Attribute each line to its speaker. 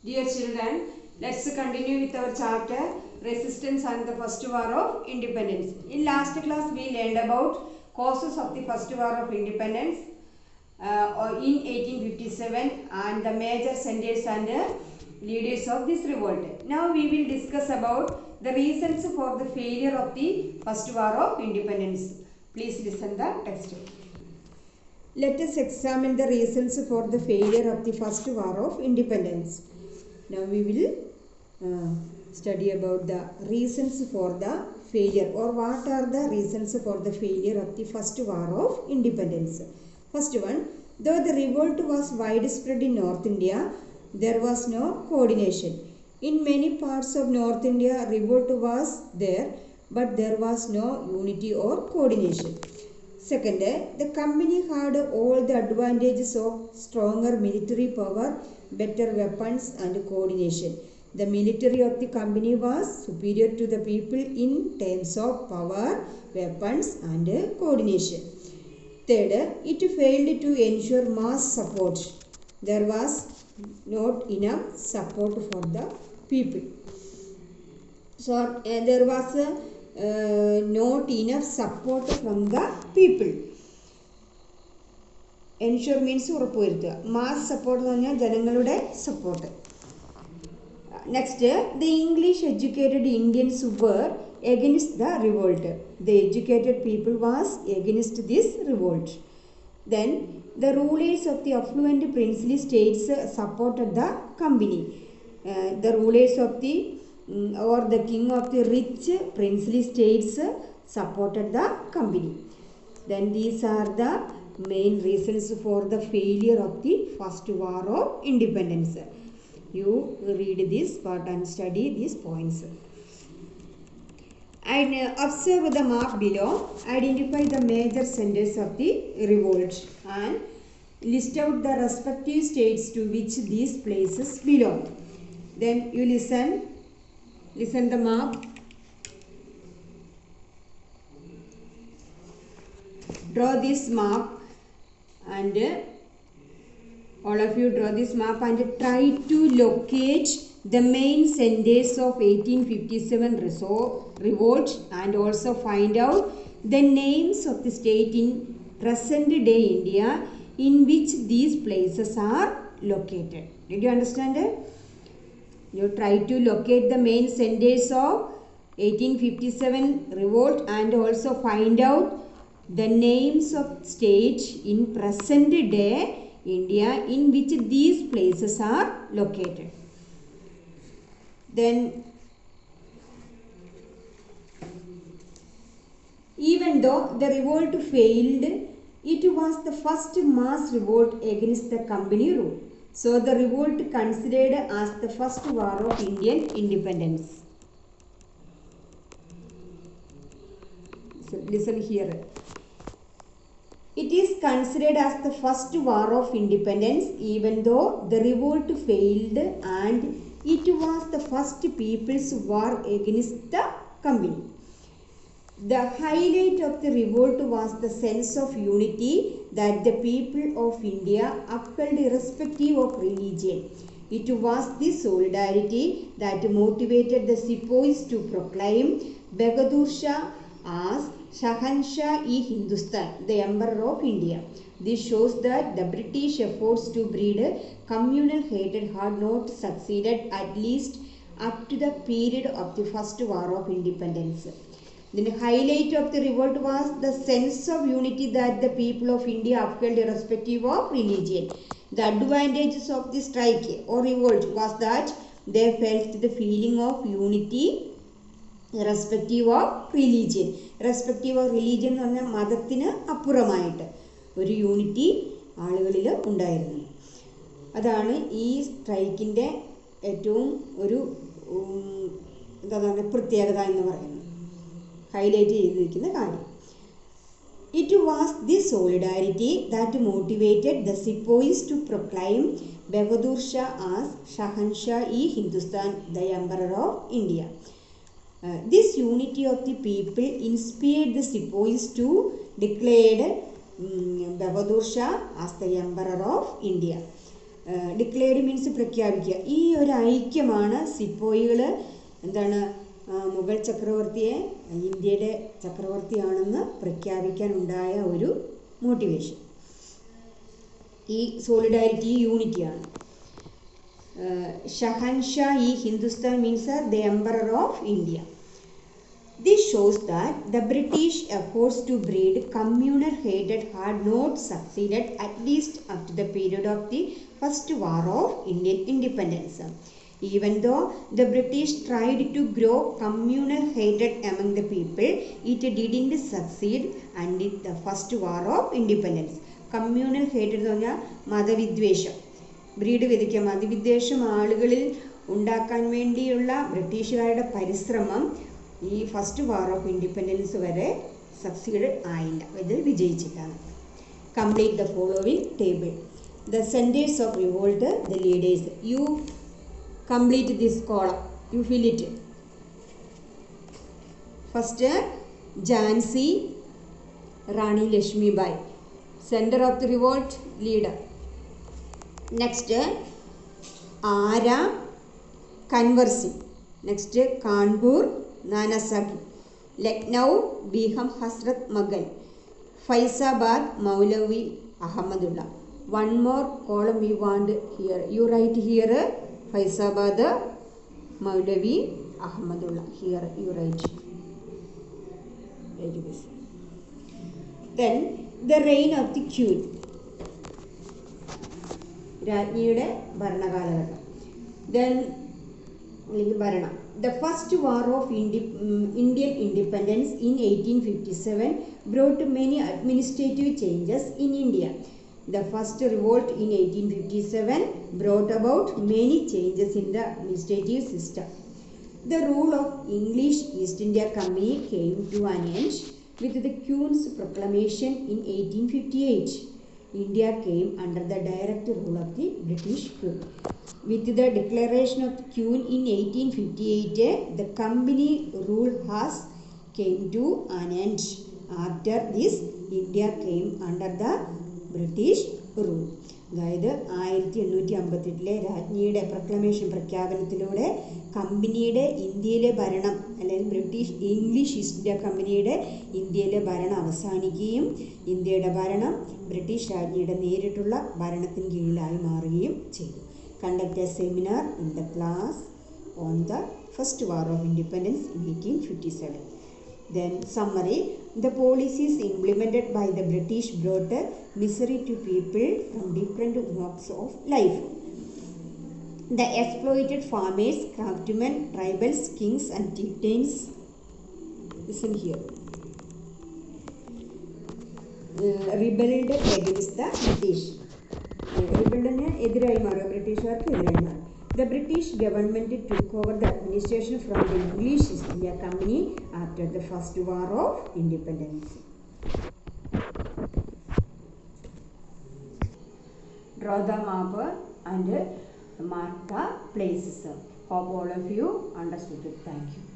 Speaker 1: Dear children, let's continue with our chapter Resistance and the First War of Independence. In last class we learned about causes of the First War of Independence in 1857 and the major centers and leaders of this revolt. Now we will discuss about the reasons for the failure of the First War of Independence. Please listen the text. Let us examine the reasons for the failure of the First War of Independence. Now we will study about the reasons for the failure, or what are the reasons for the failure of the First War of Independence. First one, though the revolt was widespread in North India, there was no coordination. In many parts of North India, revolt was there, but there was no unity or coordination. Second, the company had all the advantages of stronger military power, better weapons and coordination. The military of the company was superior to the people in terms of power, weapons and coordination. Third, it failed to ensure mass support. There was not enough support for the people. So there was not enough support from the people. Ensure means ഉറപ്പുവരുത്തുക. Mass support എന്ന് പറഞ്ഞാൽ ജനങ്ങളുടെ support. Next, the English educated Indians were against the revolt. The educated people was against this revolt. Then the rulers of the affluent princely states supported the company. The rulers of the or the king of the rich princely states supported the company. Then these are the main reasons for the failure of the First War of Independence. You read this part and study these points. And observe the map below. Identify the major centers of the revolt and list out the respective states to which these places belong. Then you listen the map. Draw this map and all of you draw this map and try to locate the main centers of 1857 revolt and also find out the names of the state in present day India in which these places are located. Did you understand it? You try to locate the main centers of 1857 revolt and also find out the names of states in present day India in which these places are located. Then even though the revolt failed, it was the first mass revolt against the company rule. So the revolt considered as the first war of Indian independence. So listen here. It is considered as the first war of independence even though the revolt failed and it was the first people's war against the company. The highlight of the revolt was the sense of unity that the people of India upheld irrespective of religion. It was this solidarity that motivated the sepoys to proclaim Bahadur Shah as Shahanshah-e-Hindustan, the Emperor of India. This shows that the British efforts to breed communal hatred had not succeeded, at least up to the period of the First War of Independence. The highlight of the revolt was the sense of unity that the people of India upheld irrespective of religion. The advantages of the strike or revolt was that they felt the feeling of unity irrespective of religion. Irrespective of religion എന്ന് പറഞ്ഞാൽ മതത്തിന് അപ്പുറമായിട്ട് ഒരു unity ആളുകളിൽ ഉണ്ടായിരുന്നു. അതാണ് ഈ സ്ട്രൈക്കിൻ്റെ ഏറ്റവും ഒരു എന്താണ് പ്രത്യേകത എന്ന് പറയുന്നത്, ഹൈലൈറ്റ് ചെയ്തിരിക്കുന്ന കാര്യം. It was this solidarity that motivated the sepoys to proclaim Bahadur Shah as Shahanshah-e-Hindustan, the Emperor of India. This unity of the people inspired the sepoys to declare Bahadur Shah as the Emperor of India. Declared means പ്രഖ്യാപിക്കുക. ഈ ഒരു ഐക്യമാണ് സിപ്പോയികൾ എന്താണ് മുഗൾ ചക്രവർത്തിയെ ഇന്ത്യയുടെ ചക്രവർത്തിയാണെന്ന് പ്രഖ്യാപിക്കാൻ ഉണ്ടായ ഒരു motivation. ഈ സോളിഡാരിറ്റി, യൂണിറ്റിയാണ്. ഷഹൻഷാ ഈ Hindustan means the emperor of India. This shows that the British efforts to breed communal hatred had not succeeded, at least up to the period of the First War of Indian Independence. Even though the British tried to grow communal hatred among the people, it didn't succeed until the First War of Independence. Communal hatred എന്ന് പറഞ്ഞാൽ മതവിദ്വേഷം, breed വിധിക്കുക, മതവിദ്വേഷം ആളുകളിൽ ഉണ്ടാക്കാൻ വേണ്ടിയുള്ള ബ്രിട്ടീഷുകാരുടെ പരിശ്രമം ഈ first war of independence വരെ succeed ആയില്ല, ഇത് വിജയിച്ചിട്ടാണ്. Complete the following table. The centres of revolt, the leaders. You complete this column, you fill it. First Jhansi Rani Lakshmibai, centre of the revolt, leader. Next Arrah Kunwar Singh. Next Kanpur Nanasaheb. Lucknow Begum Hazrat Mahal. Faizabad Maulvi Ahmadullah. One more column you want here, you write here Faizabad Maulvi Ahmadullah. Here you write this. Then the reign of the queen, രാജ്ഞിയുടെ ഭരണകാലഘട്ടം. Then ഭരണം. The first war of Indian independence in 1857 brought many administrative changes in India. The first revolt in 1857 brought about many changes in the administrative system. The rule of English East India Company came to an end with the Queen's proclamation in 1858. India came under the direct rule of the British Queen. With the declaration of the Queen in 1858, the company rule has came to an end. After this, India came under the British rule. അതായത് 1858 രാജ്ഞിയുടെ proclamation പ്രഖ്യാപനത്തിലൂടെ കമ്പനിയുടെ ഇന്ത്യയിലെ ഭരണം, അല്ലെങ്കിൽ English east India കമ്പനിയുടെ ഇന്ത്യയിലെ ഭരണം അവസാനിക്കുകയും ഇന്ത്യയുടെ ഭരണം ബ്രിട്ടീഷ് രാജ്ഞിയുടെ നേരിട്ടുള്ള ഭരണത്തിന് കീഴിലായി മാറുകയും ചെയ്തു. Conduct a seminar in the class on the First War of Independence in 1857. Then summary. The policies implemented by the British brought misery to people from different walks of life. The exploited farmers, craftsmen, tribals, kings and chieftains. Listen here. Rebelled against the British. റിബലിന് എതിരായി മാറുക, ബ്രിട്ടീഷുകാർക്ക് എതിരായി മാറും. The British government took over the administration from the English East India Company after the First War of Independence. Draw the map and mark the places. Hope all of you understood it. Thank you.